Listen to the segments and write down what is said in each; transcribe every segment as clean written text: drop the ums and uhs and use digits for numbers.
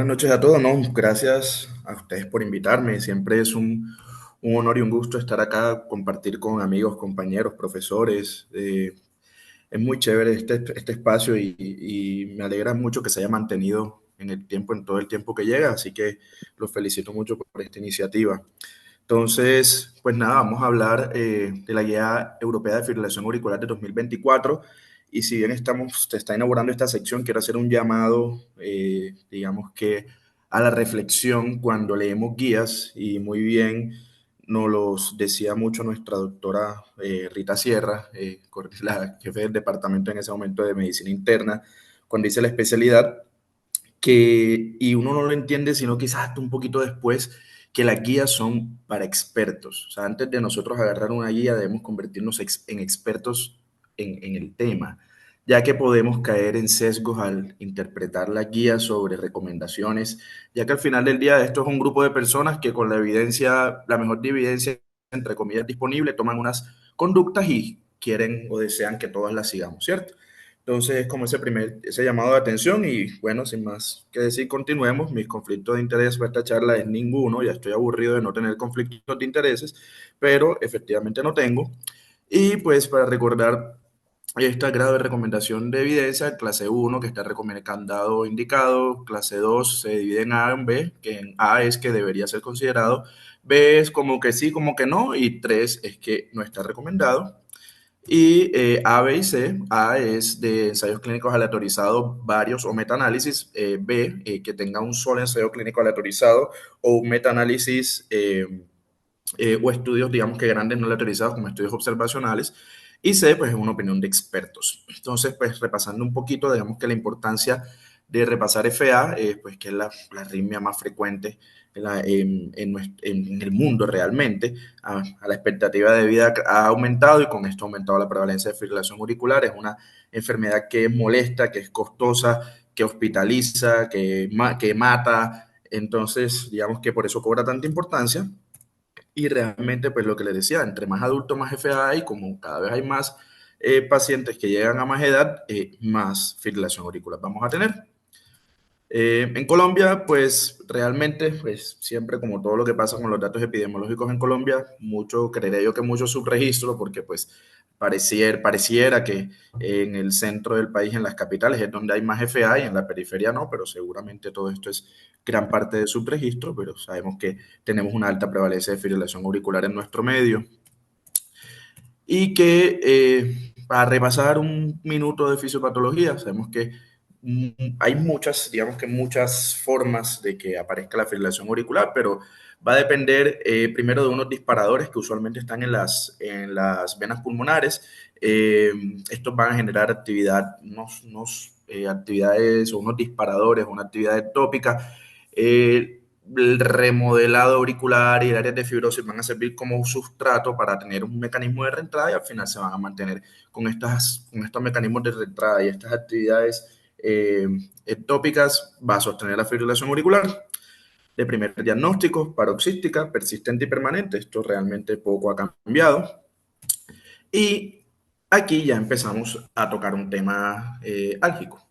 Noches a todos, ¿no? Gracias a ustedes por invitarme. Siempre es un honor y un gusto estar acá, compartir con amigos, compañeros, profesores. Es muy chévere este espacio y me alegra mucho que se haya mantenido en el tiempo, en todo el tiempo que llega. Así que los felicito mucho por esta iniciativa. Entonces, pues nada, vamos a hablar de la Guía Europea de Fibrilación Auricular de 2024. Y si bien se está inaugurando esta sección, quiero hacer un llamado, digamos que a la reflexión cuando leemos guías, y muy bien nos los decía mucho nuestra doctora Rita Sierra, la jefe del departamento en ese momento de medicina interna, cuando dice la especialidad, y uno no lo entiende sino quizás hasta un poquito después, que las guías son para expertos. O sea, antes de nosotros agarrar una guía debemos convertirnos en expertos en el tema, ya que podemos caer en sesgos al interpretar las guías sobre recomendaciones, ya que al final del día esto es un grupo de personas que con la evidencia, la mejor evidencia, entre comillas, disponible, toman unas conductas y quieren o desean que todas las sigamos, ¿cierto? Entonces, como ese llamado de atención y bueno, sin más que decir, continuemos. Mis conflictos de interés para esta charla es ninguno, ya estoy aburrido de no tener conflictos de intereses, pero efectivamente no tengo. Y pues para recordar esta grado de recomendación de evidencia, clase uno que está recomendado indicado, clase 2 se divide en A y en B, que en A es que debería ser considerado, B es como que sí, como que no, y 3 es que no está recomendado. Y A, B y C, A es de ensayos clínicos aleatorizados varios o metaanálisis, B que tenga un solo ensayo clínico aleatorizado o un metaanálisis o estudios, digamos que grandes no aleatorizados como estudios observacionales, y C, pues es una opinión de expertos. Entonces, pues repasando un poquito, digamos que la importancia de repasar FA, pues que es la arritmia más frecuente en el mundo realmente. A la expectativa de vida ha aumentado y con esto ha aumentado la prevalencia de fibrilación auricular. Es una enfermedad que es molesta, que es costosa, que hospitaliza, que mata. Entonces, digamos que por eso cobra tanta importancia. Y realmente, pues lo que les decía, entre más adultos, más FA hay, como cada vez hay más pacientes que llegan a más edad, más fibrilación auricular vamos a tener. En Colombia, pues realmente, pues siempre como todo lo que pasa con los datos epidemiológicos en Colombia, mucho, creería yo que mucho subregistro, porque pues pareciera que en el centro del país, en las capitales, es donde hay más FA y en la periferia no, pero seguramente todo esto es gran parte de subregistro, pero sabemos que tenemos una alta prevalencia de fibrilación auricular en nuestro medio. Y que para repasar un minuto de fisiopatología, sabemos que hay muchas, digamos que muchas formas de que aparezca la fibrilación auricular, pero va a depender primero de unos disparadores que usualmente están en las venas pulmonares. Eh, Estos van a generar actividad, actividades o unos disparadores, una actividad ectópica. El remodelado auricular y el área de fibrosis van a servir como sustrato para tener un mecanismo de reentrada y al final se van a mantener con estos mecanismos de reentrada y estas actividades ectópicas, va a sostener la fibrilación auricular. De primer diagnóstico, paroxística, persistente y permanente. Esto realmente poco ha cambiado. Y aquí ya empezamos a tocar un tema álgico.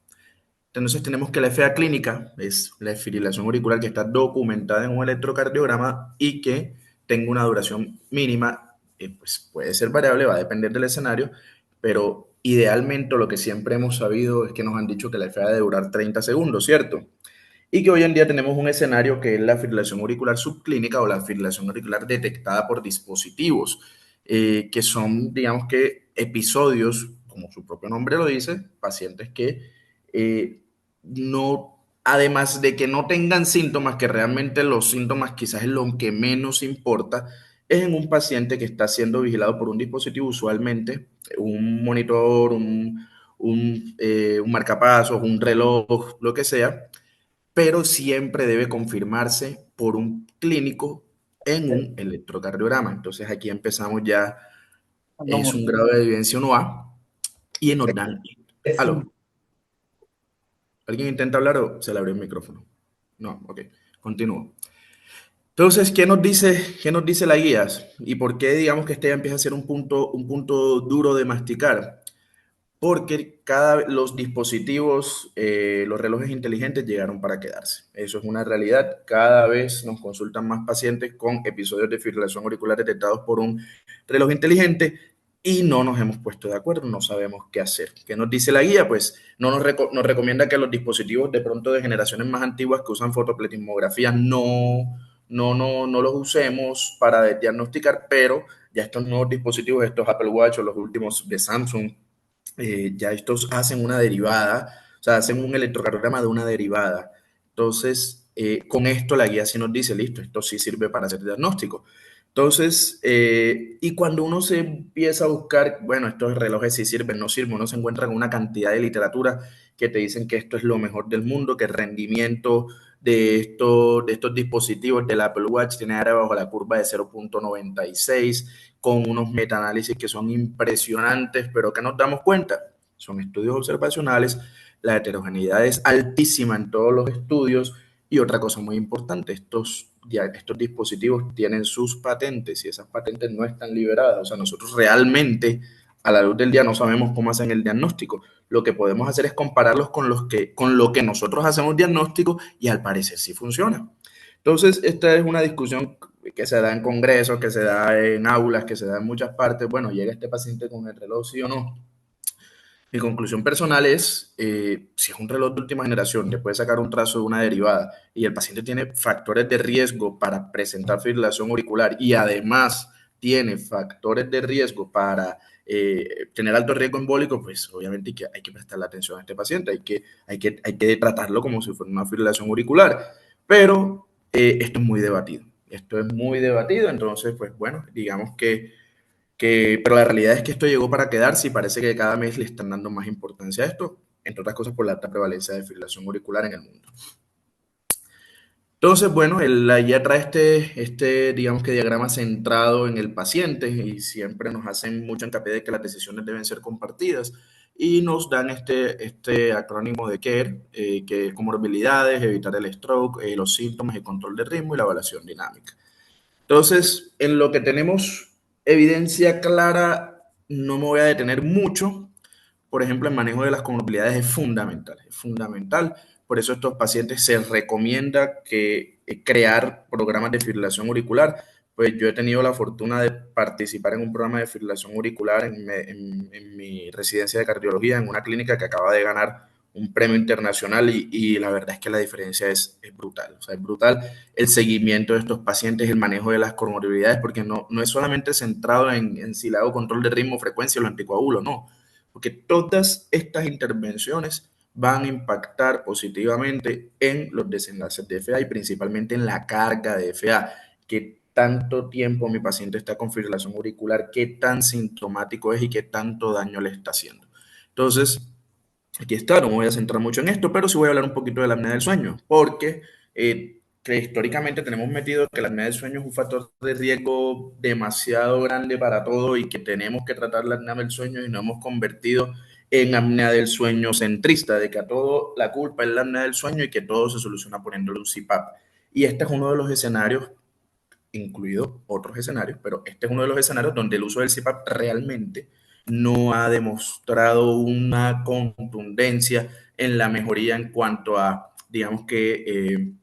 Entonces tenemos que la FA clínica es la fibrilación auricular que está documentada en un electrocardiograma y que tenga una duración mínima, pues puede ser variable, va a depender del escenario, pero idealmente lo que siempre hemos sabido es que nos han dicho que la FA debe durar 30 segundos, ¿cierto? Y que hoy en día tenemos un escenario que es la fibrilación auricular subclínica o la fibrilación auricular detectada por dispositivos, que son, digamos que, episodios, como su propio nombre lo dice, pacientes que no, además de que no tengan síntomas, que realmente los síntomas quizás es lo que menos importa, es en un paciente que está siendo vigilado por un dispositivo, usualmente un monitor, un marcapasos, un reloj, lo que sea, pero siempre debe confirmarse por un clínico en un electrocardiograma. Entonces aquí empezamos ya, es No, un grado de evidencia 1A y nos dan... es un- ¿Aló? ¿Alguien intenta hablar o se le abrió el micrófono? No, ok, continúo. Entonces, ¿qué nos dice la guía? ¿Y por qué digamos que este ya empieza a ser un punto duro de masticar? porque los dispositivos, los relojes inteligentes llegaron para quedarse. Eso es una realidad. Cada vez nos consultan más pacientes con episodios de fibrilación auricular detectados por un reloj inteligente y no nos hemos puesto de acuerdo, no sabemos qué hacer. ¿Qué nos dice la guía? Pues nos recomienda que los dispositivos de pronto de generaciones más antiguas que usan fotopletismografía no los usemos para diagnosticar, pero ya estos nuevos dispositivos, estos Apple Watch o los últimos de Samsung, ya estos hacen una derivada, o sea, hacen un electrocardiograma de una derivada. Entonces, con esto la guía sí nos dice, listo, esto sí sirve para hacer diagnóstico. Entonces, y cuando uno se empieza a buscar, bueno, estos relojes sí sirven, no sirven, uno se encuentra con una cantidad de literatura que te dicen que esto es lo mejor del mundo, que el rendimiento de estos dispositivos del Apple Watch tiene área bajo la curva de 0.96, con unos metaanálisis que son impresionantes, pero que nos damos cuenta, son estudios observacionales, la heterogeneidad es altísima en todos los estudios y otra cosa muy importante, estos dispositivos tienen sus patentes y esas patentes no están liberadas, o sea, nosotros realmente a la luz del día no sabemos cómo hacen el diagnóstico. Lo que podemos hacer es compararlos con lo que nosotros hacemos diagnóstico y al parecer sí funciona. Entonces, esta es una discusión que se da en congresos, que se da en aulas, que se da en muchas partes. Bueno, ¿llega este paciente con el reloj, sí o no? Mi conclusión personal es, si es un reloj de última generación, le puede sacar un trazo de una derivada y el paciente tiene factores de riesgo para presentar fibrilación auricular y además tiene factores de riesgo para tener alto riesgo embólico, pues obviamente hay que prestarle atención a este paciente, hay que tratarlo como si fuera una fibrilación auricular. Pero esto es muy debatido, entonces, pues bueno, digamos pero la realidad es que esto llegó para quedarse y parece que cada mes le están dando más importancia a esto, entre otras cosas por la alta prevalencia de fibrilación auricular en el mundo. Entonces, bueno, la guía trae digamos que diagrama centrado en el paciente y siempre nos hacen mucho hincapié de que las decisiones deben ser compartidas y nos dan este acrónimo de CARE, que es comorbilidades, evitar el stroke, los síntomas, el control de ritmo y la evaluación dinámica. Entonces, en lo que tenemos evidencia clara, no me voy a detener mucho. Por ejemplo, el manejo de las comorbilidades es fundamental, es fundamental. Por eso a estos pacientes se recomienda que crear programas de fibrilación auricular. Pues yo he tenido la fortuna de participar en un programa de fibrilación auricular en mi residencia de cardiología, en una clínica que acaba de ganar un premio internacional y la verdad es que la diferencia es brutal. O sea, es brutal el seguimiento de estos pacientes, el manejo de las comorbilidades, porque no es solamente centrado en si le hago control de ritmo, frecuencia o lo anticoagulo, no, porque todas estas intervenciones van a impactar positivamente en los desenlaces de FA y principalmente en la carga de FA, que tanto tiempo mi paciente está con fibrilación auricular, qué tan sintomático es y qué tanto daño le está haciendo. Entonces, aquí está, no me voy a centrar mucho en esto, pero sí voy a hablar un poquito de la apnea del sueño, porque que históricamente tenemos metido que la apnea del sueño es un factor de riesgo demasiado grande para todo y que tenemos que tratar la apnea del sueño y nos hemos convertido en apnea del sueño centrista, de que a todo la culpa es la apnea del sueño y que todo se soluciona poniéndole un CPAP. Y este es uno de los escenarios, incluido otros escenarios, pero este es uno de los escenarios donde el uso del CPAP realmente no ha demostrado una contundencia en la mejoría en cuanto a, digamos que,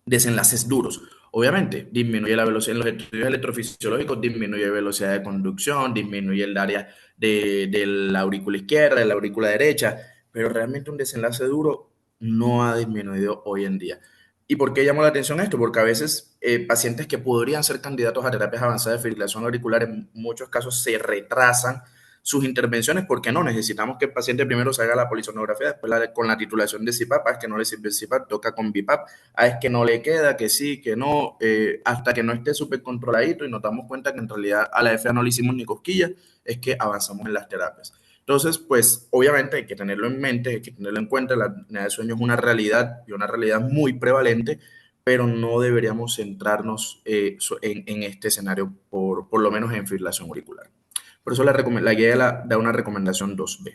desenlaces duros. Obviamente, disminuye la velocidad en los estudios electrofisiológicos, disminuye la velocidad de conducción, disminuye el área de la aurícula izquierda, de la aurícula derecha, pero realmente un desenlace duro no ha disminuido hoy en día. ¿Y por qué llamo la atención esto? Porque a veces pacientes que podrían ser candidatos a terapias avanzadas de fibrilación auricular en muchos casos se retrasan sus intervenciones porque no necesitamos que el paciente primero se haga la polisonografía, después con la titulación de CPAP, es que no le sirve el CPAP, toca con BiPAP, es que no le queda, que sí, que no, hasta que no esté súper controladito y nos damos cuenta que en realidad a la FA no le hicimos ni cosquillas, es que avanzamos en las terapias. Entonces, pues obviamente hay que tenerlo en mente, hay que tenerlo en cuenta, la apnea del sueño es una realidad y una realidad muy prevalente, pero no deberíamos centrarnos en este escenario, por lo menos en fibrilación auricular. Por eso la guía da una recomendación 2B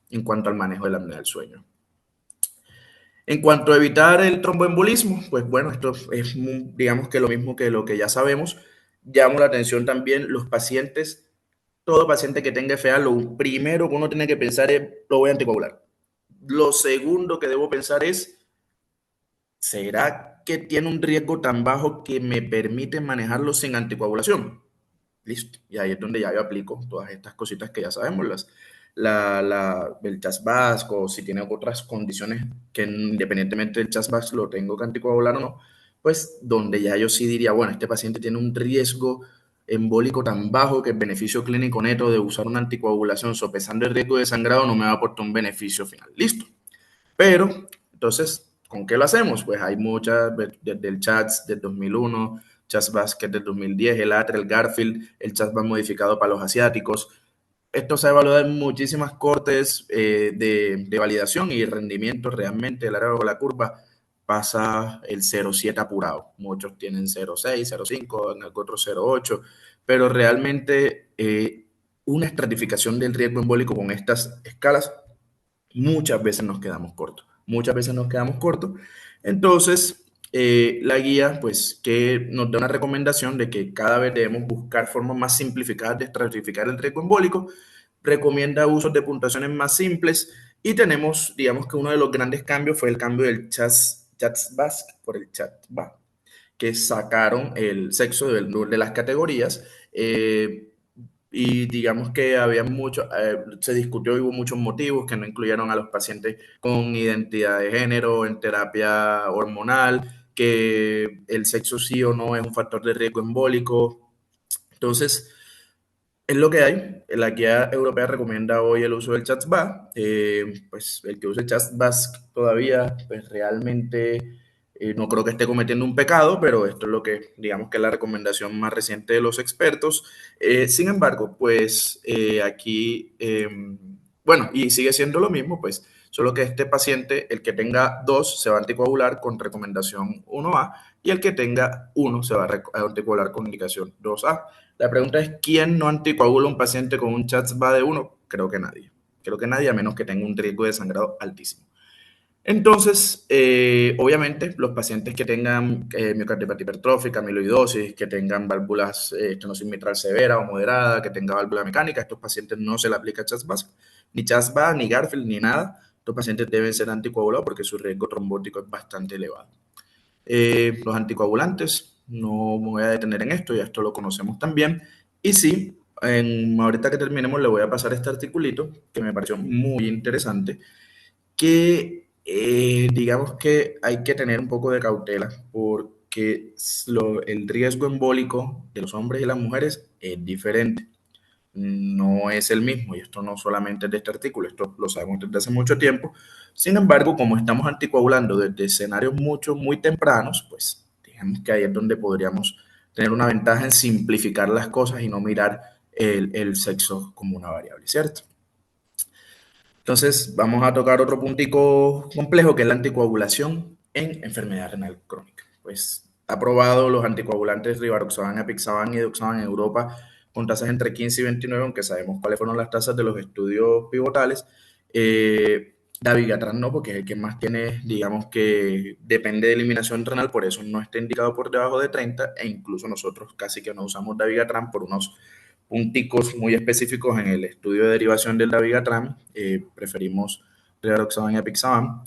en cuanto al manejo de la apnea del sueño. En cuanto a evitar el tromboembolismo, pues bueno, esto es digamos que lo mismo que lo que ya sabemos. Llamo la atención también los pacientes. todo paciente que tenga FA, lo primero que uno tiene que pensar es, lo voy a anticoagular. Lo segundo que debo pensar es, ¿será que tiene un riesgo tan bajo que me permite manejarlo sin anticoagulación? Listo. Y ahí es donde ya yo aplico todas estas cositas que ya sabemos, el CHAS-VASc, o si tiene otras condiciones que independientemente del CHAS-VASc lo tengo que anticoagular o no, pues donde ya yo sí diría, bueno, este paciente tiene un riesgo embólico tan bajo que el beneficio clínico neto de usar una anticoagulación sopesando el riesgo de sangrado no me va a aportar un beneficio final. Listo. Pero, entonces, ¿con qué lo hacemos? Pues hay muchas, desde el CHATS del 2001, CHATS Basket del 2010, el ATRA, el Garfield, el CHATS modificado para los asiáticos. Esto se ha evaluado en muchísimas cortes de validación y rendimiento realmente. El área de la curva pasa el 0,7 apurado. Muchos tienen 0,6, 0,5, en otros 0,8, pero realmente una estratificación del riesgo embólico con estas escalas muchas veces nos quedamos cortos, muchas veces nos quedamos cortos. Entonces, la guía, pues, que nos da una recomendación de que cada vez debemos buscar formas más simplificadas de estratificar el riesgo embólico, recomienda usos de puntuaciones más simples y tenemos, digamos que uno de los grandes cambios fue el cambio del CHATS-VASc por el CHAT-VA, que sacaron el sexo de las categorías. Y digamos que había mucho, se discutió y hubo muchos motivos que no incluyeron a los pacientes con identidad de género en terapia hormonal, que el sexo sí o no es un factor de riesgo embólico. Entonces, es lo que hay. La guía europea recomienda hoy el uso del CHATS-VA. Pues el que use el CHATS-VASc todavía, pues realmente no creo que esté cometiendo un pecado, pero esto es lo que, digamos que es la recomendación más reciente de los expertos. Sin embargo, pues aquí, bueno, y sigue siendo lo mismo, pues solo que este paciente, el que tenga dos, se va a anticoagular con recomendación 1A y el que tenga uno se va a anticoagular con indicación 2A. La pregunta es, ¿quién no anticoagula a un paciente con un CHATS-VA de 1? Creo que nadie. Creo que nadie, a menos que tenga un riesgo de sangrado altísimo. Entonces, obviamente, los pacientes que tengan miocardiopatía hipertrófica, amiloidosis, que tengan válvulas estenosis mitral severa o moderada, que tengan válvula mecánica, estos pacientes no se le aplica CHAS-VASc, ni CHAS-VA, ni Garfield, ni nada. Estos pacientes deben ser anticoagulados porque su riesgo trombótico es bastante elevado. Los anticoagulantes, no me voy a detener en esto, ya esto lo conocemos también. Y sí, ahorita que terminemos le voy a pasar este articulito que me pareció muy interesante, que digamos que hay que tener un poco de cautela porque el riesgo embólico de los hombres y las mujeres es diferente, no es el mismo, y esto no solamente es de este artículo, esto lo sabemos desde hace mucho tiempo. Sin embargo, como estamos anticoagulando desde escenarios muy tempranos, pues digamos que ahí es donde podríamos tener una ventaja en simplificar las cosas y no mirar el sexo como una variable, ¿cierto? Entonces, vamos a tocar otro puntico complejo que es la anticoagulación en enfermedad renal crónica. Pues ha probado los anticoagulantes rivaroxaban, apixaban y edoxaban en Europa con tasas entre 15 y 29, aunque sabemos cuáles fueron las tasas de los estudios pivotales. Dabigatran no, porque es el que más tiene, digamos que depende de eliminación renal, por eso no está indicado por debajo de 30, e incluso nosotros casi que no usamos Dabigatran por unos punticos muy específicos en el estudio de derivación del dabigatran, preferimos rivaroxaban y apixaban,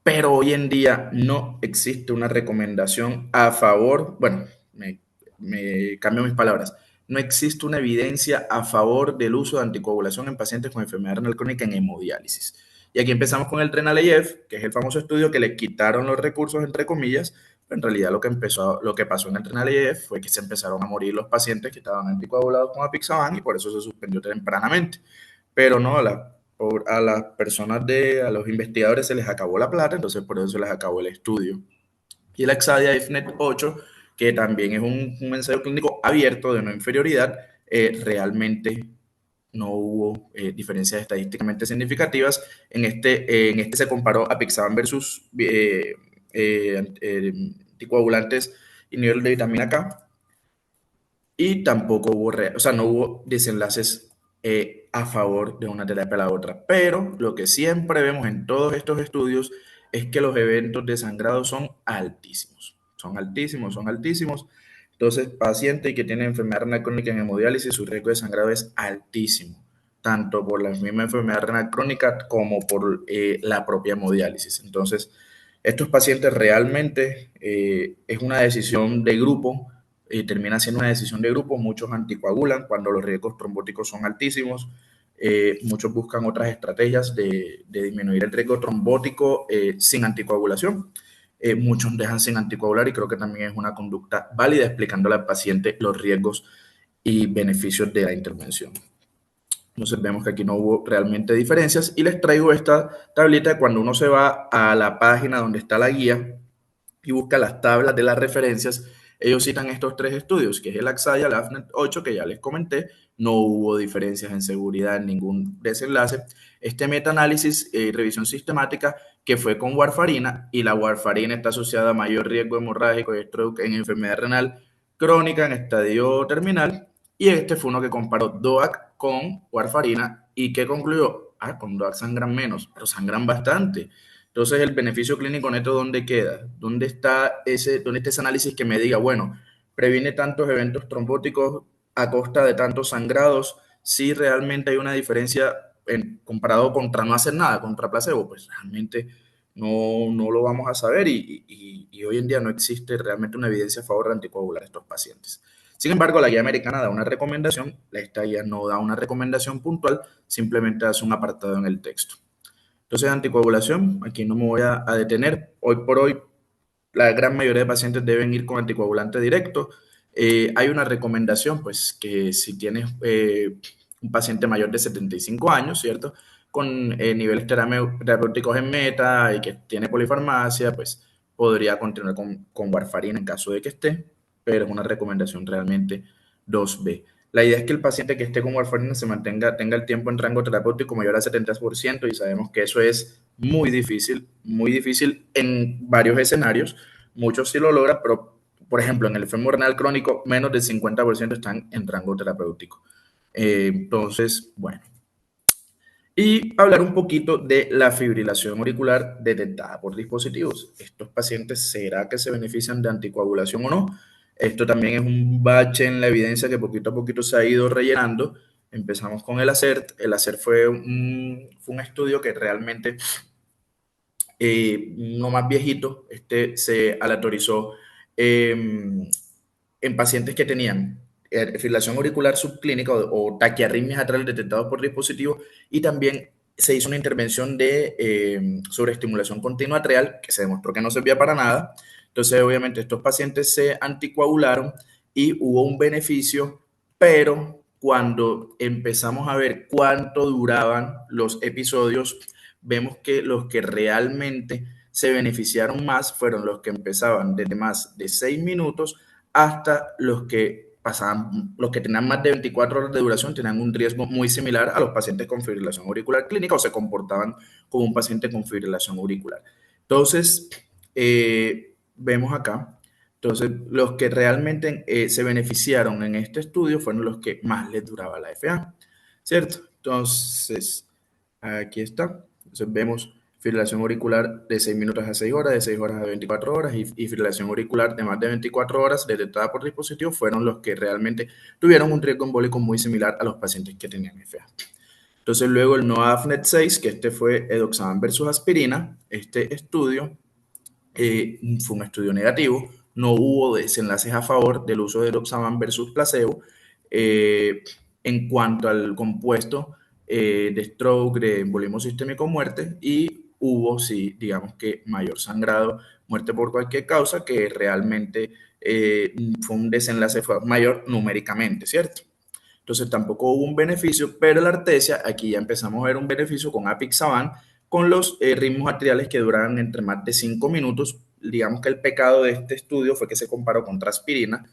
pero hoy en día no existe una recomendación a favor, bueno, me cambio mis palabras, no existe una evidencia a favor del uso de anticoagulación en pacientes con enfermedad renal crónica en hemodiálisis. Y aquí empezamos con el Trenaleyev, que es el famoso estudio que le quitaron los recursos, entre comillas, pero en realidad lo que pasó en el Trenaleyev fue que se empezaron a morir los pacientes que estaban anticoagulados con apixaban y por eso se suspendió tempranamente. Pero no, a las personas, a los investigadores se les acabó la plata, entonces por eso se les acabó el estudio. Y el Axadia IFNET 8, que también es un ensayo clínico abierto de no inferioridad, realmente no hubo diferencias estadísticamente significativas. En este se comparó apixaban versus anticoagulantes y nivel de vitamina K, y tampoco hubo, o sea, no hubo desenlaces a favor de una terapia a la otra. Pero lo que siempre vemos en todos estos estudios es que los eventos de sangrado son altísimos, son altísimos, son altísimos. Entonces, paciente que tiene enfermedad renal crónica en hemodiálisis, su riesgo de sangrado es altísimo, tanto por la misma enfermedad renal crónica como por la propia hemodiálisis. Entonces, estos pacientes realmente es una decisión de grupo, termina siendo una decisión de grupo. Muchos anticoagulan cuando los riesgos trombóticos son altísimos. Muchos buscan otras estrategias de disminuir el riesgo trombótico sin anticoagulación. Muchos dejan sin anticoagular y creo que también es una conducta válida explicándole al paciente los riesgos y beneficios de la intervención. Entonces vemos que aquí no hubo realmente diferencias y les traigo esta tablita de cuando uno se va a la página donde está la guía y busca las tablas de las referencias. Ellos citan estos tres estudios, que es el AXAYA, el AFNET 8, que ya les comenté. No hubo diferencias en seguridad en ningún desenlace. Este metaanálisis y revisión sistemática que fue con warfarina, y la warfarina está asociada a mayor riesgo hemorrágico y stroke en enfermedad renal crónica en estadio terminal. Y este fue uno que comparó DOAC con warfarina y que concluyó, con DOAC sangran menos, pero sangran bastante. Entonces, el beneficio clínico neto, ¿dónde queda? ¿Dónde está ese análisis que me diga, bueno, previene tantos eventos trombóticos a costa de tantos sangrados? Si realmente hay una diferencia comparado contra no hacer nada, contra placebo, pues realmente no lo vamos a saber y hoy en día no existe realmente una evidencia a favor de anticoagular a estos pacientes. Sin embargo, la guía americana da una recomendación, esta guía no da una recomendación puntual, simplemente hace un apartado en el texto. Entonces, anticoagulación, aquí no me voy a detener. Hoy por hoy, la gran mayoría de pacientes deben ir con anticoagulante directo. Hay una recomendación, pues, que si tienes un paciente mayor de 75 años, ¿cierto? Con niveles terapéuticos en meta y que tiene polifarmacia, pues podría continuar con warfarina en caso de que esté, pero es una recomendación realmente 2B. La idea es que el paciente que esté con warfarina tenga el tiempo en rango terapéutico mayor al 70% y sabemos que eso es muy difícil en varios escenarios. Muchos sí lo logran, pero por ejemplo, en el enfermo renal crónico, menos del 50% están en rango terapéutico. Entonces, bueno. Y hablar un poquito de la fibrilación auricular detectada por dispositivos. ¿Estos pacientes será que se benefician de anticoagulación o no? Esto también es un bache en la evidencia que poquito a poquito se ha ido rellenando. Empezamos con el ACERT. El ACERT fue un estudio que realmente no más viejito, este se aleatorizó en pacientes que tenían fibrilación auricular subclínica o taquiarritmias atriales detectados por dispositivos y también se hizo una intervención de sobreestimulación continua atrial que se demostró que no servía para nada. Entonces, obviamente, estos pacientes se anticoagularon y hubo un beneficio, pero cuando empezamos a ver cuánto duraban los episodios, vemos que los que realmente se beneficiaron más fueron los que empezaban desde más de 6 minutos hasta los que tenían más de 24 horas de duración, tenían un riesgo muy similar a los pacientes con fibrilación auricular clínica o se comportaban como un paciente con fibrilación auricular. Entonces, vemos acá, entonces los que realmente se beneficiaron en este estudio fueron los que más les duraba la FA, ¿cierto? Entonces, aquí está. Entonces vemos fibrilación auricular de 6 minutos a 6 horas, de 6 horas a 24 horas y fibrilación auricular de más de 24 horas detectada por dispositivo fueron los que realmente tuvieron un riesgo embólico muy similar a los pacientes que tenían FA. Entonces luego el NOAFNET 6, que este fue edoxaban versus aspirina, este estudio fue un estudio negativo, no hubo desenlaces a favor del uso de edoxaban versus placebo. En cuanto al compuesto de stroke, de embolismo sistémico, muerte, y hubo, sí, digamos que mayor sangrado, muerte por cualquier causa, que realmente fue un desenlace mayor numéricamente, ¿cierto? Entonces tampoco hubo un beneficio, pero la artesia, aquí ya empezamos a ver un beneficio con apixaban, con los ritmos arteriales que duraban entre más de 5 minutos. Digamos que el pecado de este estudio fue que se comparó contra aspirina.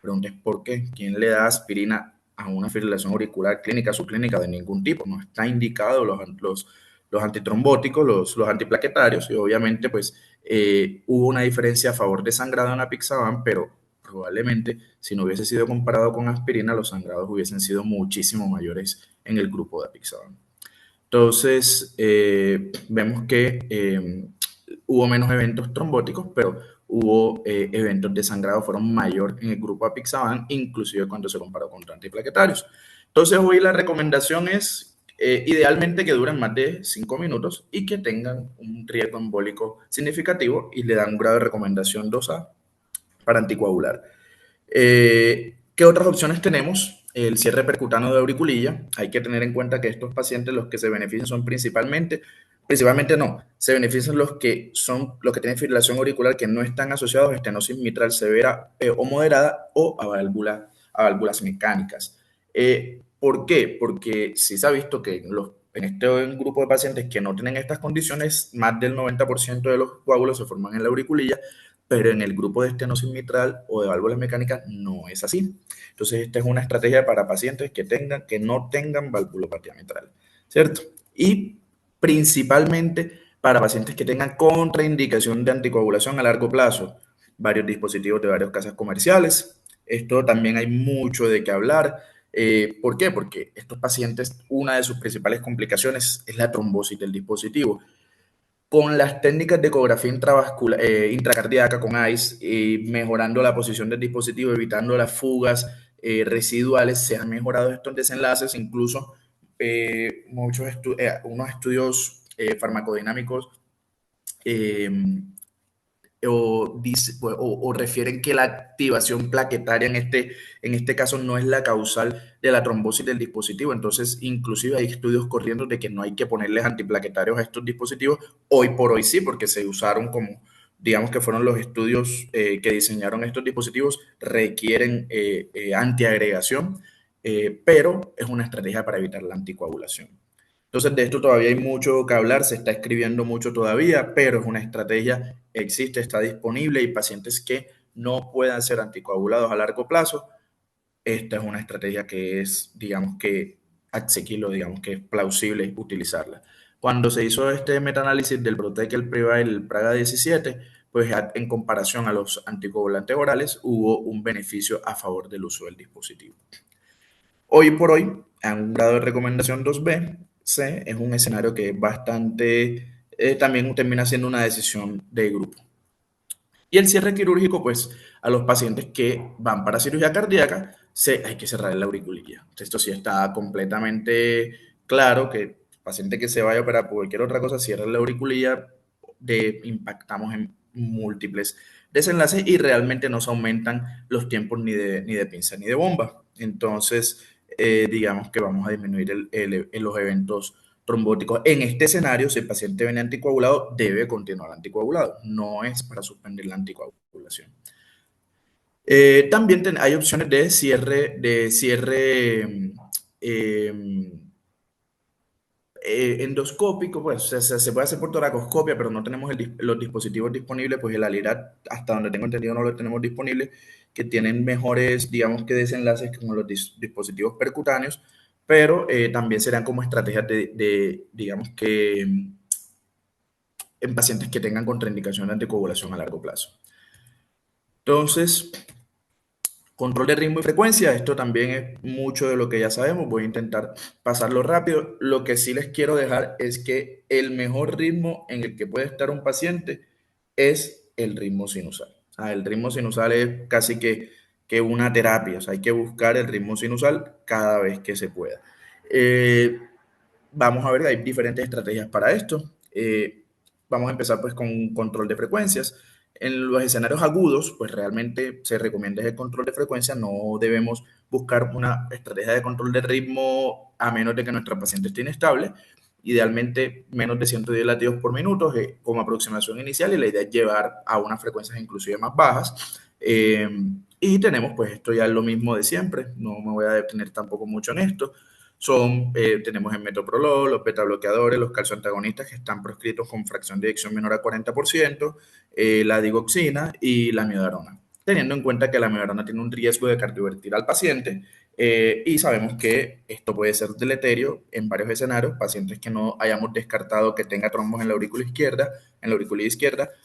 Preguntes por qué. ¿Quién le da aspirina a una fibrilación auricular clínica, subclínica de ningún tipo? No está indicado los antitrombóticos, los antiplaquetarios, y obviamente pues hubo una diferencia a favor de sangrado en apixaban, pero probablemente si no hubiese sido comparado con aspirina, los sangrados hubiesen sido muchísimo mayores en el grupo de apixaban. Entonces, vemos que hubo menos eventos trombóticos, pero hubo eventos de sangrado, fueron mayor en el grupo apixaban, inclusive cuando se comparó con antiplaquetarios. Entonces, hoy la recomendación es idealmente que duren más de 5 minutos y que tengan un riesgo embólico significativo y le dan un grado de recomendación 2A para anticoagular. ¿Qué otras opciones tenemos? El cierre percutáneo de auriculilla. Hay que tener en cuenta que estos pacientes los que se benefician son principalmente no, se benefician los que tienen fibrilación auricular que no están asociados a estenosis mitral severa o moderada o a válvulas mecánicas. ¿Por qué? Porque sí se ha visto que en este grupo de pacientes que no tienen estas condiciones, más del 90% de los coágulos se forman en la auriculilla, pero en el grupo de estenosis mitral o de válvulas mecánicas no es así. Entonces, esta es una estrategia para pacientes que no tengan valvulopatía mitral, ¿cierto? Y principalmente para pacientes que tengan contraindicación de anticoagulación a largo plazo, varios dispositivos de varias casas comerciales. Esto también hay mucho de qué hablar. ¿Por qué? Porque estos pacientes, una de sus principales complicaciones es la trombosis del dispositivo. Con las técnicas de ecografía intracardíaca con ICE, mejorando la posición del dispositivo, evitando las fugas residuales, se han mejorado estos desenlaces, incluso unos estudios farmacodinámicos eh, o refieren que la activación plaquetaria en este caso no es la causal de la trombosis del dispositivo. Entonces, inclusive hay estudios corriendo de que no hay que ponerles antiplaquetarios a estos dispositivos. Hoy por hoy sí, porque se usaron como, digamos que fueron los estudios que diseñaron estos dispositivos, requieren antiagregación, pero es una estrategia para evitar la anticoagulación. Entonces, de esto todavía hay mucho que hablar, se está escribiendo mucho todavía, pero es una estrategia, existe, está disponible y pacientes que no puedan ser anticoagulados a largo plazo, esta es una estrategia que es, digamos que, asequible, digamos que es plausible utilizarla. Cuando se hizo este metaanálisis del Protec, el Prevail, el Praga 17, pues en comparación a los anticoagulantes orales, hubo un beneficio a favor del uso del dispositivo. Hoy por hoy, a un grado de recomendación 2B, C es un escenario que es bastante, también termina siendo una decisión de grupo. Y el cierre quirúrgico, pues a los pacientes que van para cirugía cardíaca, hay que cerrar la auriculilla. Esto sí está completamente claro que el paciente que se vaya a operar por cualquier otra cosa, cierra la auriculilla, impactamos en múltiples desenlaces y realmente no se aumentan los tiempos ni de pinza ni de bomba. Entonces, digamos que vamos a disminuir los eventos trombóticos. En este escenario, si el paciente viene anticoagulado, debe continuar anticoagulado. No es para suspender la anticoagulación. También hay opciones de cierre eh, endoscópico, pues se puede hacer por toracoscopia, pero no tenemos los dispositivos disponibles, pues el Alirat, hasta donde tengo entendido, no lo tenemos disponible, que tienen mejores, digamos que desenlaces como los dispositivos percutáneos, pero también serán como estrategias digamos que en pacientes que tengan contraindicación de anticoagulación a largo plazo. Entonces, control de ritmo y frecuencia, esto también es mucho de lo que ya sabemos, voy a intentar pasarlo rápido. Lo que sí les quiero dejar es que el mejor ritmo en el que puede estar un paciente es el ritmo sinusal. El ritmo sinusal es casi que una terapia, o sea, hay que buscar el ritmo sinusal cada vez que se pueda. Vamos a ver, hay diferentes estrategias para esto. Vamos a empezar pues con control de frecuencias. En los escenarios agudos, pues realmente se recomienda el control de frecuencia, no debemos buscar una estrategia de control de ritmo a menos de que nuestra paciente esté inestable, idealmente menos de 110 latidos por minuto como aproximación inicial y la idea es llevar a unas frecuencias inclusive más bajas. Y tenemos pues esto ya es lo mismo de siempre, no me voy a detener tampoco mucho en esto. Tenemos el metoprolol, los beta-bloqueadores, los calcioantagonistas que están proscritos con fracción de eyección menor a 40%, la digoxina y la miodarona. Teniendo en cuenta que la miodarona tiene un riesgo de cardiovertir al paciente y sabemos que esto puede ser deleterio en varios escenarios, pacientes que no hayamos descartado que tenga trombos en la aurícula izquierda,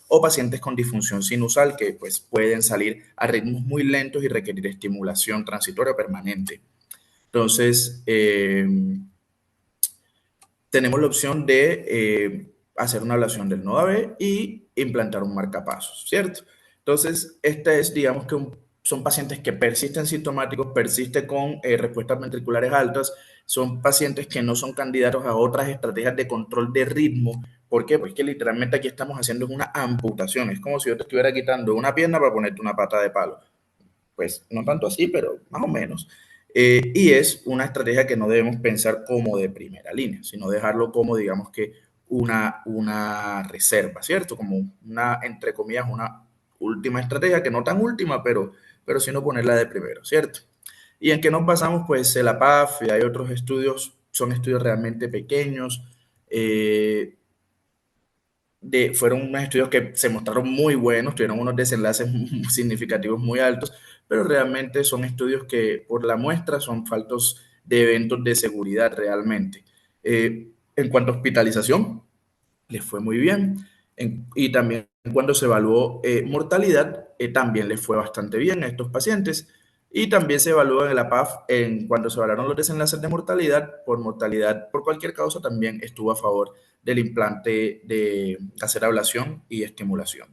o pacientes con disfunción sinusal que pues pueden salir a ritmos muy lentos y requerir estimulación transitoria permanente. Entonces, tenemos la opción de hacer una ablación del nodo AB y implantar un marcapasos, ¿cierto? Entonces, esta es, digamos que son pacientes que persisten sintomáticos, persisten con respuestas ventriculares altas, son pacientes que no son candidatos a otras estrategias de control de ritmo. ¿Por qué? Porque literalmente aquí estamos haciendo una amputación. Es como si yo te estuviera quitando una pierna para ponerte una pata de palo. Pues no tanto así, pero más o menos. Y es una estrategia que no debemos pensar como de primera línea, sino dejarlo como, digamos que, una reserva, ¿cierto? Como una, entre comillas, una última estrategia, que no tan última, pero sino ponerla de primero, ¿cierto? ¿Y en qué nos basamos? Pues la PAF y hay otros estudios, son estudios realmente pequeños, fueron unos estudios que se mostraron muy buenos, tuvieron unos desenlaces significativos muy altos, pero realmente son estudios que por la muestra son faltos de eventos de seguridad realmente. En cuanto a hospitalización, les fue muy bien. Y también cuando se evaluó mortalidad, también les fue bastante bien a estos pacientes. Y también se evaluó en la PAF, cuando se evaluaron los desenlaces de mortalidad por cualquier causa, también estuvo a favor del implante de hacer ablación y estimulación.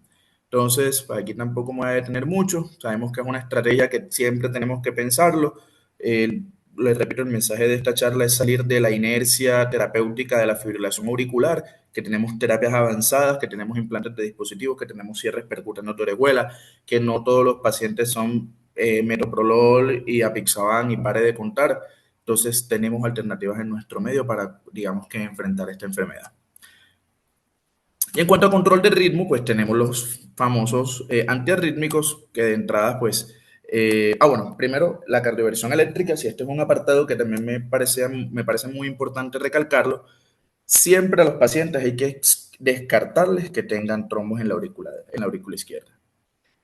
Entonces, pues aquí tampoco me voy a detener mucho. Sabemos que es una estrategia que siempre tenemos que pensarlo. Eh, Les repito, el mensaje de esta charla es salir de la inercia terapéutica de la fibrilación auricular, que tenemos terapias avanzadas, que tenemos implantes de dispositivos, que tenemos cierres percutáneo de orejuela, que no todos los pacientes son metoprolol y apixaban y pare de contar. Entonces tenemos alternativas en nuestro medio para, digamos que, enfrentar esta enfermedad. Y en cuanto a control de ritmo, pues tenemos los famosos antiarrítmicos que de entrada, pues, bueno, primero la cardioversión eléctrica, si este es un apartado que también me parece muy importante recalcarlo, siempre a los pacientes hay que descartarles que tengan trombos en la aurícula izquierda.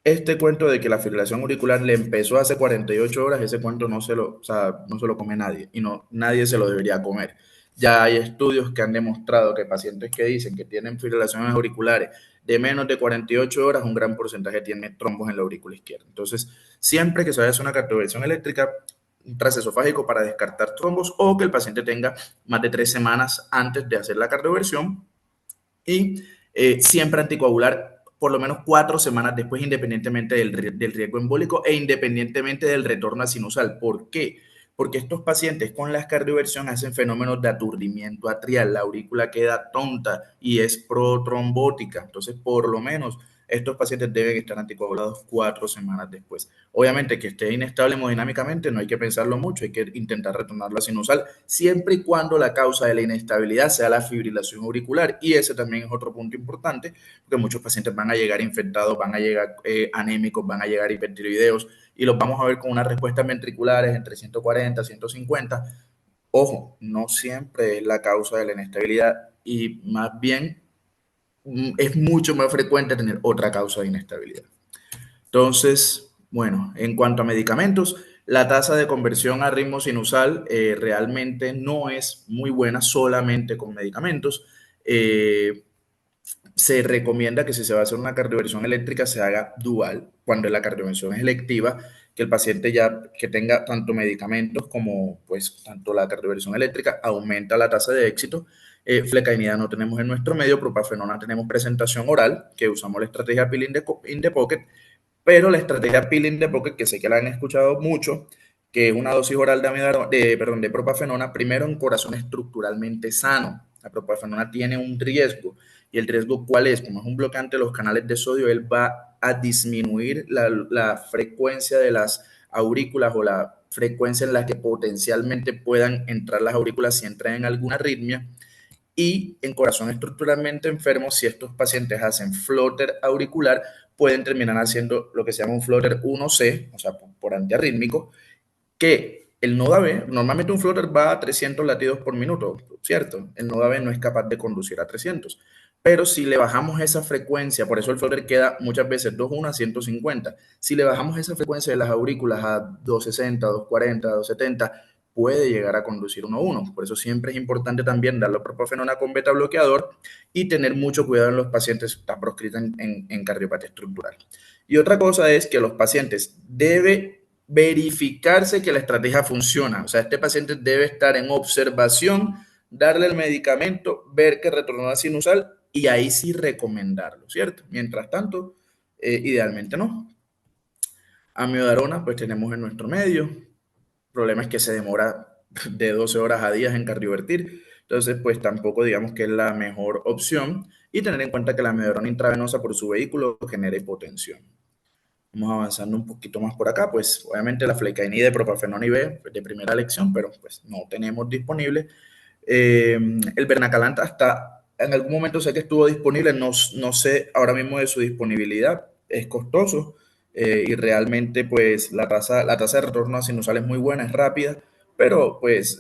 Este cuento de que la fibrilación auricular le empezó hace 48 horas, ese cuento no se lo come nadie y nadie se lo debería comer. Ya hay estudios que han demostrado que pacientes que dicen que tienen fibrilaciones auriculares de menos de 48 horas, un gran porcentaje tiene trombos en la aurícula izquierda. Entonces, siempre que se vaya a hacer una cardioversión eléctrica, un transesofágico para descartar trombos o que el paciente tenga más de 3 semanas antes de hacer la cardioversión y siempre anticoagular por lo menos 4 semanas después, independientemente del riesgo embólico e independientemente del retorno a sinusal. ¿Por qué? Porque estos pacientes con la cardioversión hacen fenómenos de aturdimiento atrial, la aurícula queda tonta y es protrombótica. Entonces, por lo menos estos pacientes deben estar anticoagulados 4 semanas después. Obviamente que esté inestable hemodinámicamente, no hay que pensarlo mucho, hay que intentar retornarlo a sinusal, siempre y cuando la causa de la inestabilidad sea la fibrilación auricular. Y ese también es otro punto importante, porque muchos pacientes van a llegar infectados, van a llegar anémicos, van a llegar hipertiroideos, y los vamos a ver con unas respuestas ventriculares entre 140 y 150. Ojo, no siempre es la causa de la inestabilidad y más bien es mucho más frecuente tener otra causa de inestabilidad. Entonces, bueno, en cuanto a medicamentos, la tasa de conversión a ritmo sinusal realmente no es muy buena solamente con medicamentos. Eh, Se recomienda que si se va a hacer una cardioversión eléctrica se haga dual, cuando la cardioversión es electiva, que el paciente ya que tenga tanto medicamentos como pues tanto la cardioversión eléctrica aumenta la tasa de éxito. Flecainida no tenemos en nuestro medio, propafenona tenemos presentación oral, que usamos la estrategia pill in the pocket, pero la estrategia pill in the pocket, que sé que la han escuchado mucho, que es una dosis oral de propafenona, primero en corazón estructuralmente sano. La propafenona tiene un riesgo. ¿Y el riesgo cuál es? Como es un bloqueante de los canales de sodio, él va a disminuir la frecuencia de las aurículas o la frecuencia en la que potencialmente puedan entrar las aurículas si entran en alguna arritmia. Y en corazón estructuralmente enfermo, si estos pacientes hacen flóter auricular, pueden terminar haciendo lo que se llama un flóter 1C, o sea, por antiarrítmico, que el nodo AB, normalmente un flóter va a 300 latidos por minuto, ¿cierto? El nodo AB no es capaz de conducir a 300. Pero si le bajamos esa frecuencia, por eso el flóter queda muchas veces 2.1 a 150. Si le bajamos esa frecuencia de las aurículas a 260, 240, 270, puede llegar a conducir 1.1. Por eso siempre es importante también darle propafenona con beta bloqueador y tener mucho cuidado en los pacientes que están proscritos en cardiopatía estructural. Y otra cosa es que los pacientes deben verificarse que la estrategia funciona. O sea, este paciente debe estar en observación, darle el medicamento, ver que retornó a sinusal y ahí sí recomendarlo, ¿cierto? Mientras tanto, idealmente no. Amiodarona, pues tenemos en nuestro medio. El problema es que se demora de 12 horas a días en cardiovertir. Entonces, pues tampoco digamos que es la mejor opción. Y tener en cuenta que la amiodarona intravenosa por su vehículo genera hipotensión. Vamos avanzando un poquito más por acá, pues obviamente la flecainide, propafenón y B de primera elección, pero pues no tenemos disponible. El Bernacalant hasta en algún momento sé que estuvo disponible, no sé ahora mismo de su disponibilidad, es costoso y realmente pues la tasa de retorno a sinusal es muy buena, es rápida, pero pues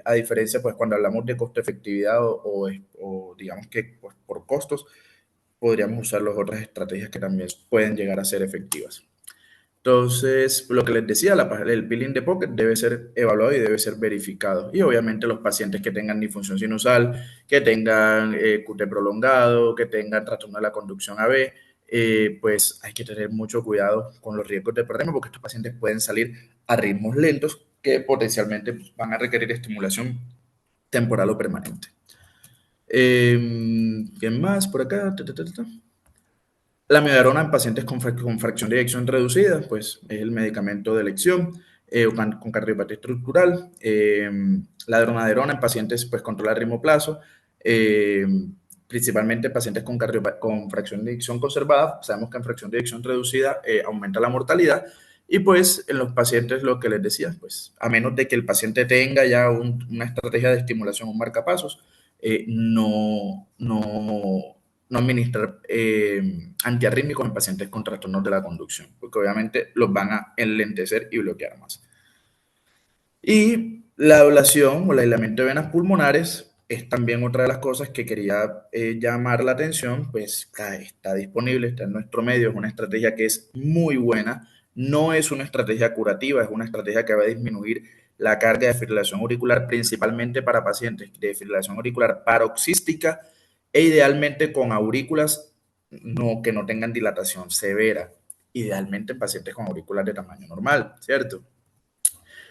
a diferencia pues cuando hablamos de costo-efectividad o digamos que pues, por costos, podríamos usar las otras estrategias que también pueden llegar a ser efectivas. Entonces, lo que les decía, el peeling de pocket debe ser evaluado y debe ser verificado. Y obviamente los pacientes que tengan disfunción sinusal, que tengan QT prolongado, que tengan trastorno de la conducción AB, pues hay que tener mucho cuidado con los riesgos de problema porque estos pacientes pueden salir a ritmos lentos que potencialmente pues, van a requerir estimulación temporal o permanente. ¿Qué más por acá? La amiodarona en pacientes con fracción de eyección reducida, pues es el medicamento de elección, con cardiopatía estructural. La dronaderona en pacientes pues controla el ritmoplazo, eh, principalmente pacientes con fracción de eyección conservada. Sabemos que en fracción de eyección reducida aumenta la mortalidad. Y pues en los pacientes lo que les decía, pues a menos de que el paciente tenga ya una estrategia de estimulación, un marcapasos, no administrar antiarrítmicos en pacientes con trastornos de la conducción, porque obviamente los van a enlentecer y bloquear más. Y la ablación o el aislamiento de venas pulmonares es también otra de las cosas que quería llamar la atención, pues está disponible, está en nuestro medio, es una estrategia que es muy buena, no es una estrategia curativa, es una estrategia que va a disminuir la carga de fibrilación auricular, principalmente para pacientes de fibrilación auricular paroxística e idealmente con aurículas que no tengan dilatación severa, idealmente en pacientes con aurículas de tamaño normal, ¿cierto?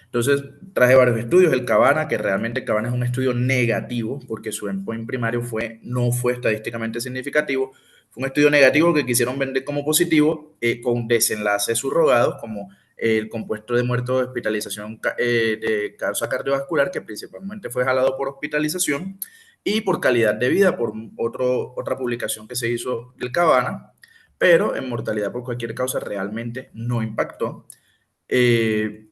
Entonces, traje varios estudios, el Cabana, que realmente el Cabana es un estudio negativo, porque su endpoint primario no fue estadísticamente significativo, fue un estudio negativo que quisieron vender como positivo, con desenlaces subrogados, como el compuesto de muerto de hospitalización de causa cardiovascular, que principalmente fue jalado por hospitalización, y por calidad de vida, por otra publicación que se hizo del Cabana, pero en mortalidad por cualquier causa realmente no impactó. Eh,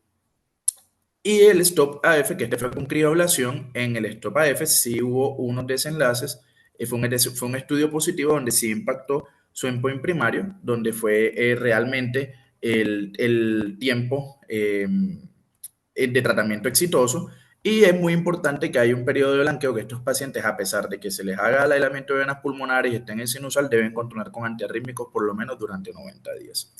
y el stop AF, que este fue con crioablación, en el stop AF sí hubo unos desenlaces, fue un estudio positivo donde sí impactó su endpoint primario, donde fue realmente el tiempo de tratamiento exitoso. Y es muy importante que haya un periodo de blanqueo que estos pacientes, a pesar de que se les haga el aislamiento de venas pulmonares y estén en sinusal, deben continuar con antiarrítmicos por lo menos durante 90 días.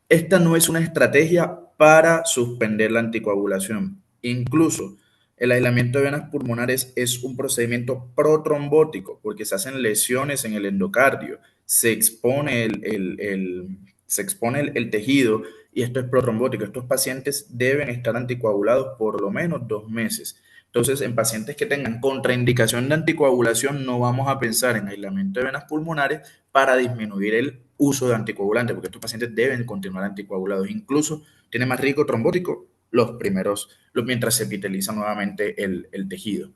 Esta no es una estrategia para suspender la anticoagulación. Incluso el aislamiento de venas pulmonares es un procedimiento protrombótico porque se hacen lesiones en el endocardio, se expone el tejido y esto es protrombótico. Estos pacientes deben estar anticoagulados por lo menos 2 meses. Entonces, en pacientes que tengan contraindicación de anticoagulación, no vamos a pensar en aislamiento de venas pulmonares para disminuir el uso de anticoagulantes, porque estos pacientes deben continuar anticoagulados. Incluso tiene más riesgo trombótico mientras se epiteliza nuevamente el tejido.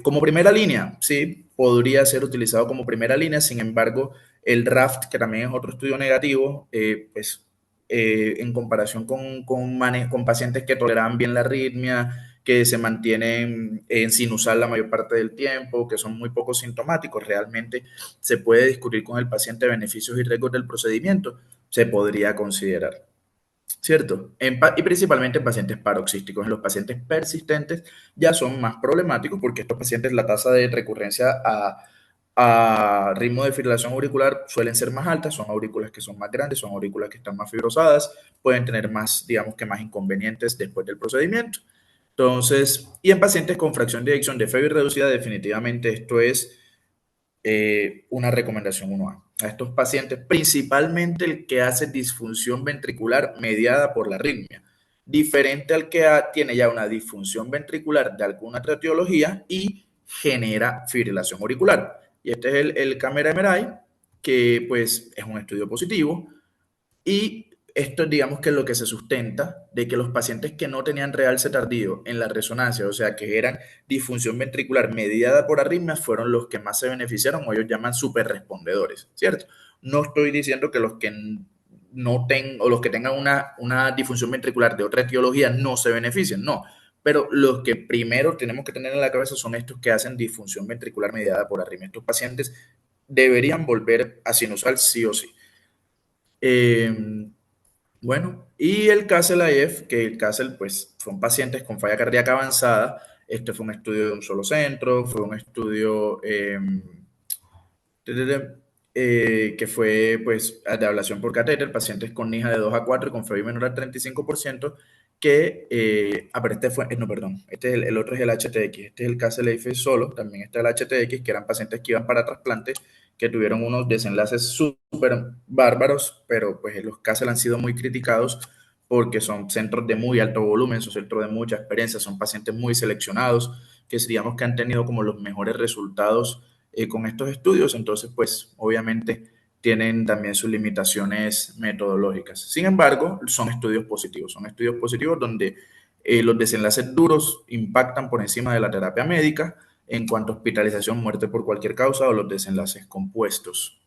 Como primera línea, sí, podría ser utilizado como primera línea, sin embargo, el RAFT, que también es otro estudio negativo, pues en comparación con pacientes que toleran bien la arritmia, que se mantienen en sinusal la mayor parte del tiempo, que son muy poco sintomáticos, realmente se puede discutir con el paciente beneficios y riesgos del procedimiento, se podría considerar. ¿Cierto? Y principalmente en pacientes paroxísticos. En los pacientes persistentes ya son más problemáticos porque estos pacientes la tasa de recurrencia a ritmo de fibrilación auricular suelen ser más altas, son aurículas que son más grandes, son aurículas que están más fibrosadas, pueden tener más, digamos que más inconvenientes después del procedimiento. Entonces, y en pacientes con fracción de eyección de Febbre reducida, definitivamente esto es una recomendación 1A. A estos pacientes, principalmente el que hace disfunción ventricular mediada por la arritmia, diferente al que tiene ya una disfunción ventricular de alguna otra etiología y genera fibrilación auricular. Y este es el Camera MRI, que pues es un estudio positivo. Y esto, digamos que es lo que se sustenta de que los pacientes que no tenían realce tardío en la resonancia, o sea, que eran disfunción ventricular mediada por arritmias, fueron los que más se beneficiaron, o ellos llaman superrespondedores, ¿cierto? No estoy diciendo que los que no tengan, o los que tengan una disfunción ventricular de otra etiología no se beneficien, no. Pero los que primero tenemos que tener en la cabeza son estos que hacen disfunción ventricular mediada por arritmia. Estos pacientes deberían volver a sinusal sí o sí. Eh, bueno, y el CASEL-IF, que el CASEL, pues, son pacientes con falla cardíaca avanzada. Este fue un estudio de un solo centro, fue un estudio que fue, pues, de ablación por catéter, pacientes con NIJA de 2 a 4 y con FEBI menor al 35%, que, pero este fue, no, perdón, este es el otro es el HTX, este es el CASEL-IF solo, también está el HTX, que eran pacientes que iban para trasplante, que tuvieron unos desenlaces súper bárbaros, pero pues los CASEL han sido muy criticados porque son centros de muy alto volumen, son centros de mucha experiencia, son pacientes muy seleccionados, que digamos que han tenido como los mejores resultados con estos estudios, entonces pues obviamente tienen también sus limitaciones metodológicas. Sin embargo, son estudios positivos donde los desenlaces duros impactan por encima de la terapia médica en cuanto a hospitalización, muerte por cualquier causa o los desenlaces compuestos.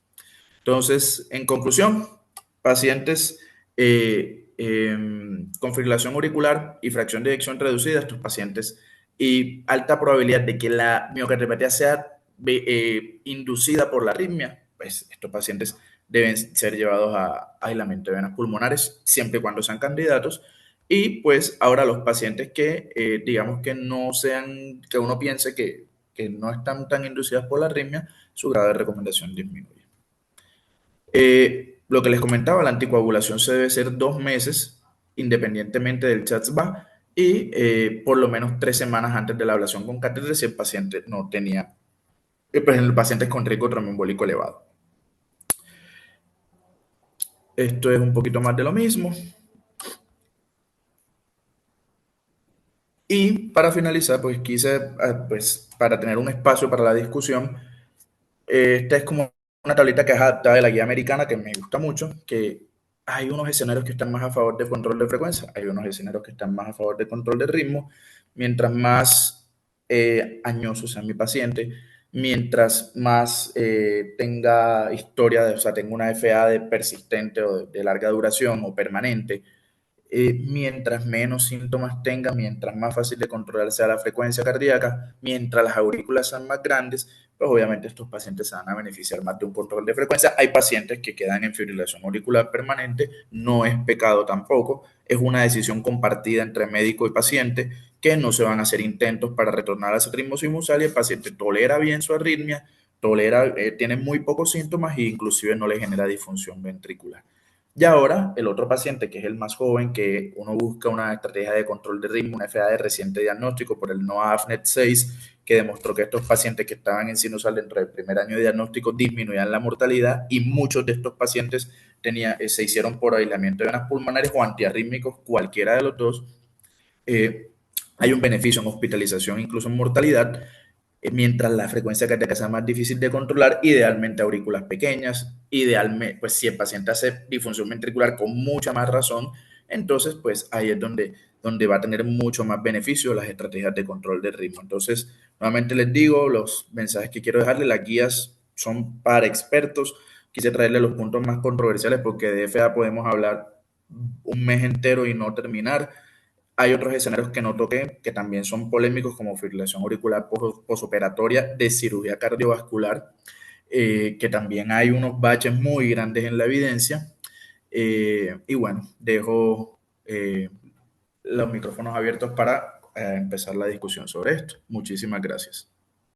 Entonces, en conclusión, pacientes con fibrilación auricular y fracción de eyección reducida, estos pacientes, y alta probabilidad de que la miocardiopatía sea inducida por la arritmia, pues estos pacientes deben ser llevados a aislamiento de venas pulmonares siempre y cuando sean candidatos. Y pues ahora los pacientes que digamos que no sean, que uno piense que no están tan inducidas por la arritmia, su grado de recomendación disminuye. Lo que les comentaba, la anticoagulación se debe hacer 2 meses, independientemente del CHATS-BA, y por lo menos 3 semanas antes de la ablación con catéter si el paciente no tenía, pues el paciente con riesgo tromboembólico elevado. Esto es un poquito más de lo mismo. Y para finalizar, pues quise, pues para tener un espacio para la discusión, esta es como una tablita que es adaptada de la guía americana que me gusta mucho, que hay unos escenarios que están más a favor de control de frecuencia, hay unos escenarios que están más a favor de control de ritmo. Mientras más añoso sea mi paciente, mientras más tenga historia, o sea, tenga una FA de persistente o de larga duración o permanente, mientras menos síntomas tenga, mientras más fácil de controlar sea la frecuencia cardíaca, mientras las aurículas sean más grandes, pues obviamente estos pacientes se van a beneficiar más de un control de frecuencia. Hay pacientes que quedan en fibrilación auricular permanente, no es pecado tampoco, es una decisión compartida entre médico y paciente, que no se van a hacer intentos para retornar a ese ritmo sinusal y el paciente tolera bien su arritmia, tiene muy pocos síntomas e inclusive no le genera disfunción ventricular. Y ahora el otro paciente, que es el más joven, que uno busca una estrategia de control de ritmo, una FA de reciente diagnóstico por el NOAA-AFNET6, que demostró que estos pacientes que estaban en sinusal dentro del primer año de diagnóstico disminuían la mortalidad y muchos de estos pacientes se hicieron por aislamiento de venas pulmonares o antiarrítmicos, cualquiera de los dos. Eh, Hay un beneficio en hospitalización, incluso en mortalidad, mientras la frecuencia cardíaca sea más difícil de controlar, idealmente aurículas pequeñas, idealmente, pues si el paciente hace disfunción ventricular con mucha más razón, entonces pues ahí es donde va a tener mucho más beneficio las estrategias de control del ritmo. Entonces, nuevamente les digo, los mensajes que quiero dejarles, las guías son para expertos, quise traerles los puntos más controversiales porque de FA podemos hablar un mes entero y no terminar. Hay otros escenarios que no toqué, que también son polémicos, como fibrilación auricular posoperatoria de cirugía cardiovascular, que también hay unos baches muy grandes en la evidencia. Y bueno, dejo los micrófonos abiertos para empezar la discusión sobre esto. Muchísimas gracias.